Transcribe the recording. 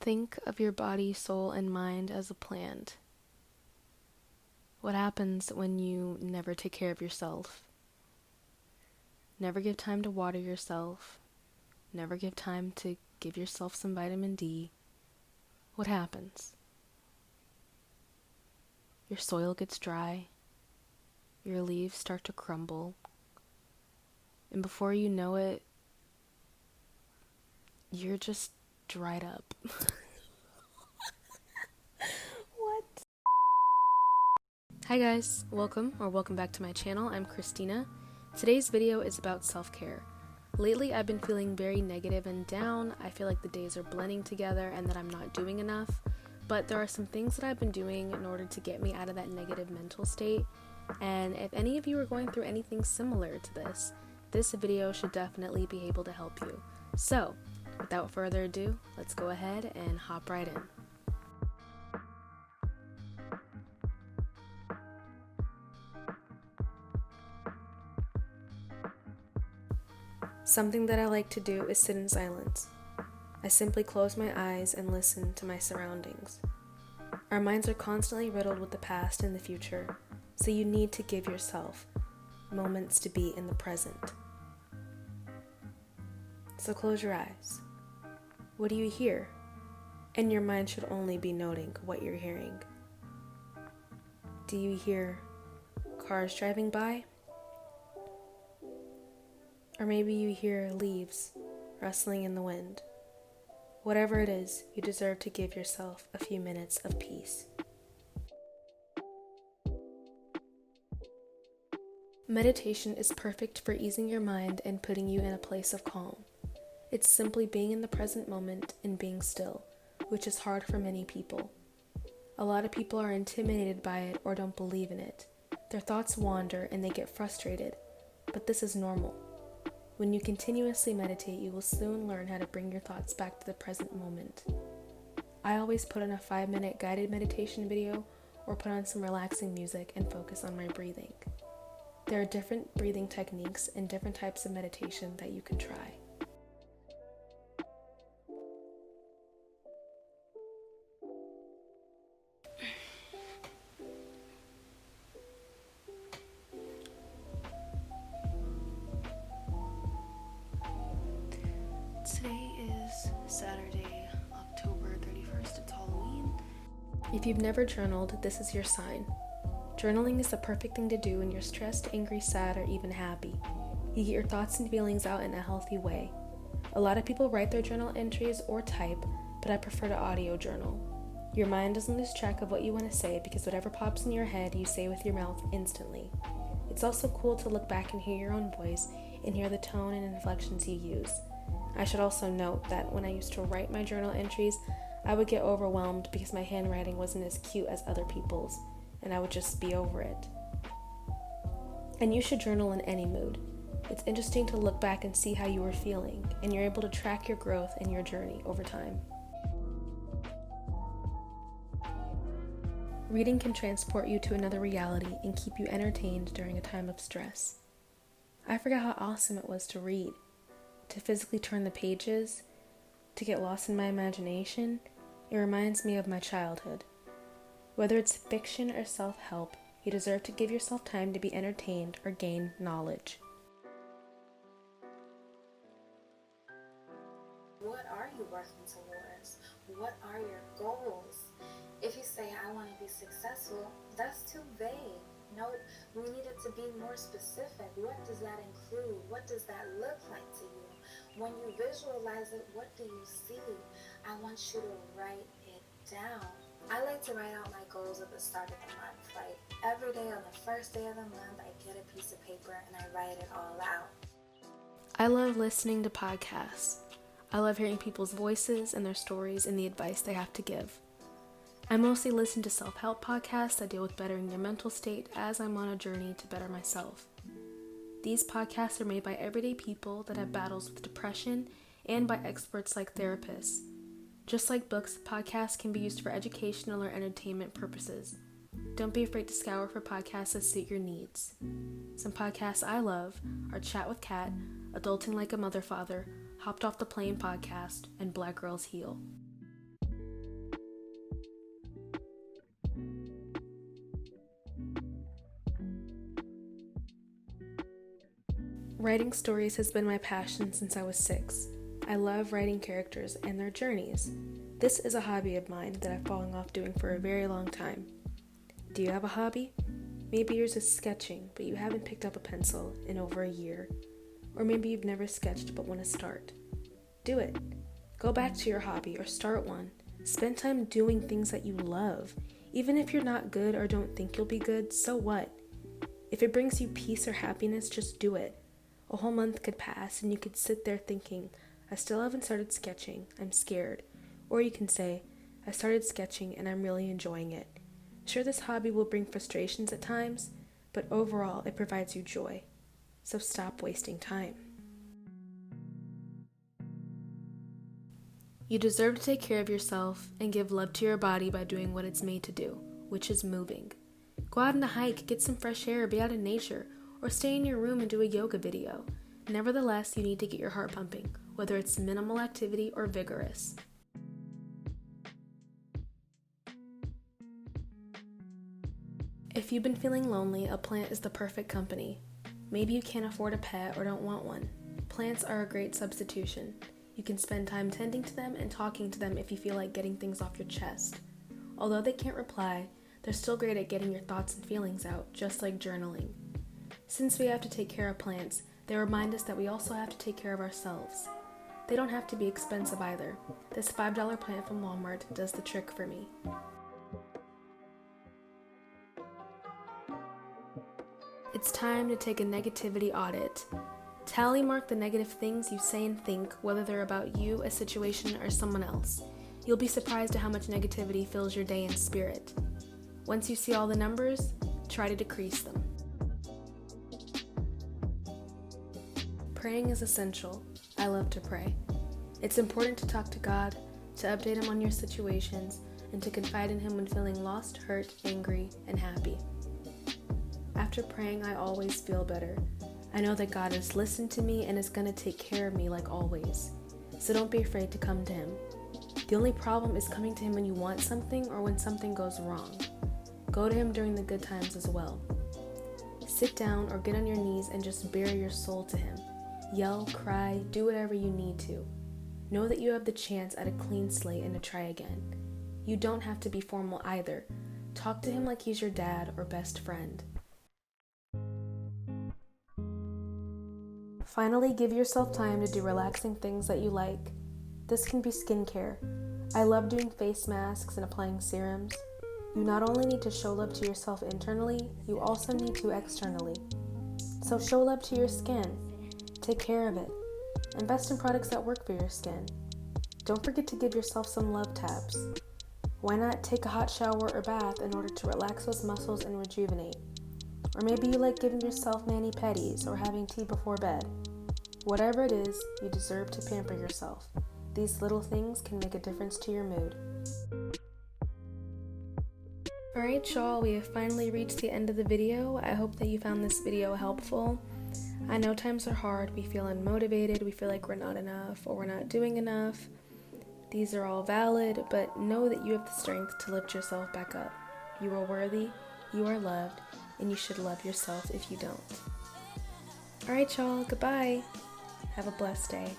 Think of your body, soul, and mind as a plant. What happens when you never take care of yourself? Never give time to water yourself. Never give time to give yourself some vitamin D. What happens? Your soil gets dry. Your leaves start to crumble. And before you know it, you're just dried up. What? Hi guys, welcome back to my channel. I'm Christina. Today's video is about self-care. Lately I've been feeling very negative and down. I feel like the days are blending together and that I'm not doing enough. But there are some things that I've been doing in order to get me out of that negative mental state. And if any of you are going through anything similar to this video should definitely be able to help you. So, without further ado, let's go ahead and hop right in. Something that I like to do is sit in silence. I simply close my eyes and listen to my surroundings. Our minds are constantly riddled with the past and the future, so you need to give yourself moments to be in the present. So close your eyes. What do you hear? And your mind should only be noting what you're hearing. Do you hear cars driving by? Or maybe you hear leaves rustling in the wind. Whatever it is, you deserve to give yourself a few minutes of peace. Meditation is perfect for easing your mind and putting you in a place of calm. It's simply being in the present moment and being still, which is hard for many people. A lot of people are intimidated by it or don't believe in it. Their thoughts wander and they get frustrated, but this is normal. When you continuously meditate, you will soon learn how to bring your thoughts back to the present moment. I always put on a 5-minute guided meditation video or put on some relaxing music and focus on my breathing. There are different breathing techniques and different types of meditation that you can try. Today is Saturday, October 31st. It's Halloween. If you've never journaled, this is your sign. Journaling is the perfect thing to do when you're stressed, angry, sad, or even happy. You get your thoughts and feelings out in a healthy way. A lot of people write their journal entries or type, but I prefer to audio journal. Your mind doesn't lose track of what you want to say because whatever pops in your head, you say with your mouth instantly. It's also cool to look back and hear your own voice and hear the tone and inflections you use. I should also note that when I used to write my journal entries, I would get overwhelmed because my handwriting wasn't as cute as other people's, and I would just be over it. And you should journal in any mood. It's interesting to look back and see how you were feeling, and you're able to track your growth and your journey over time. Reading can transport you to another reality and keep you entertained during a time of stress. I forgot how awesome it was to read. To physically turn the pages, to get lost in my imagination. It reminds me of my childhood. Whether it's fiction or self-help, you deserve to give yourself time to be entertained or gain knowledge. What are you working towards? What are your goals? If you say, I want to be successful, that's too vague. No, we need it to be more specific. What does that include? What does that look like to you? When you visualize it, what do you see? I want you to write it down. I like to write out my goals at the start of the month. Like every day on the first day of the month, I get a piece of paper and I write it all out. I love listening to podcasts. I love hearing people's voices and their stories and the advice they have to give. I mostly listen to self-help podcasts that deal with bettering your mental state as I'm on a journey to better myself. These podcasts are made by everyday people that have battles with depression and by experts like therapists. Just like books, podcasts can be used for educational or entertainment purposes. Don't be afraid to scour for podcasts that suit your needs. Some podcasts I love are Chat with Kat, Adulting Like a Mother Father, Hopped Off the Plane podcast, and Black Girls Heal. Writing stories has been my passion since I was 6. I love writing characters and their journeys. This is a hobby of mine that I've fallen off doing for a very long time. Do you have a hobby? Maybe yours is sketching, but you haven't picked up a pencil in over a year. Or maybe you've never sketched but want to start. Do it. Go back to your hobby or start one. Spend time doing things that you love. Even if you're not good or don't think you'll be good, so what? If it brings you peace or happiness, just do it. A whole month could pass and you could sit there thinking, I still haven't started sketching, I'm scared. Or you can say, I started sketching and I'm really enjoying it. Sure, this hobby will bring frustrations at times, but overall it provides you joy. So stop wasting time. You deserve to take care of yourself and give love to your body by doing what it's made to do, which is moving. Go out on a hike, get some fresh air, be out in nature, or stay in your room and do a yoga video. Nevertheless, you need to get your heart pumping, whether it's minimal activity or vigorous. If you've been feeling lonely, a plant is the perfect company. Maybe you can't afford a pet or don't want one. Plants are a great substitution. You can spend time tending to them and talking to them if you feel like getting things off your chest. Although they can't reply, they're still great at getting your thoughts and feelings out, just like journaling. Since we have to take care of plants, they remind us that we also have to take care of ourselves. They don't have to be expensive either. This $5 plant from Walmart does the trick for me. It's time to take a negativity audit. Tally mark the negative things you say and think, whether they're about you, a situation, or someone else. You'll be surprised at how much negativity fills your day and spirit. Once you see all the numbers, try to decrease them. Praying is essential. I love to pray. It's important to talk to God, to update Him on your situations, and to confide in Him when feeling lost, hurt, angry, and happy. After praying, I always feel better. I know that God has listened to me and is going to take care of me like always. So don't be afraid to come to Him. The only problem is coming to Him when you want something or when something goes wrong. Go to Him during the good times as well. Sit down or get on your knees and just bare your soul to Him. Yell, cry, do whatever you need to. Know that you have the chance at a clean slate and to try again. You don't have to be formal either. Talk to Him like He's your dad or best friend. Finally, give yourself time to do relaxing things that you like. This can be skincare. I love doing face masks and applying serums. You not only need to show love to yourself internally, you also need to externally. So show love to your skin. Take care of it. Invest in products that work for your skin. Don't forget to give yourself some love taps. Why not take a hot shower or bath in order to relax those muscles and rejuvenate? Or maybe you like giving yourself mani-pedis or having tea before bed. Whatever it is, you deserve to pamper yourself. These little things can make a difference to your mood. Alright y'all, we have finally reached the end of the video. I hope that you found this video helpful. I know times are hard, we feel unmotivated, we feel like we're not enough or we're not doing enough. These are all valid, but know that you have the strength to lift yourself back up. You are worthy, you are loved, and you should love yourself if you don't. Alright y'all, goodbye. Have a blessed day.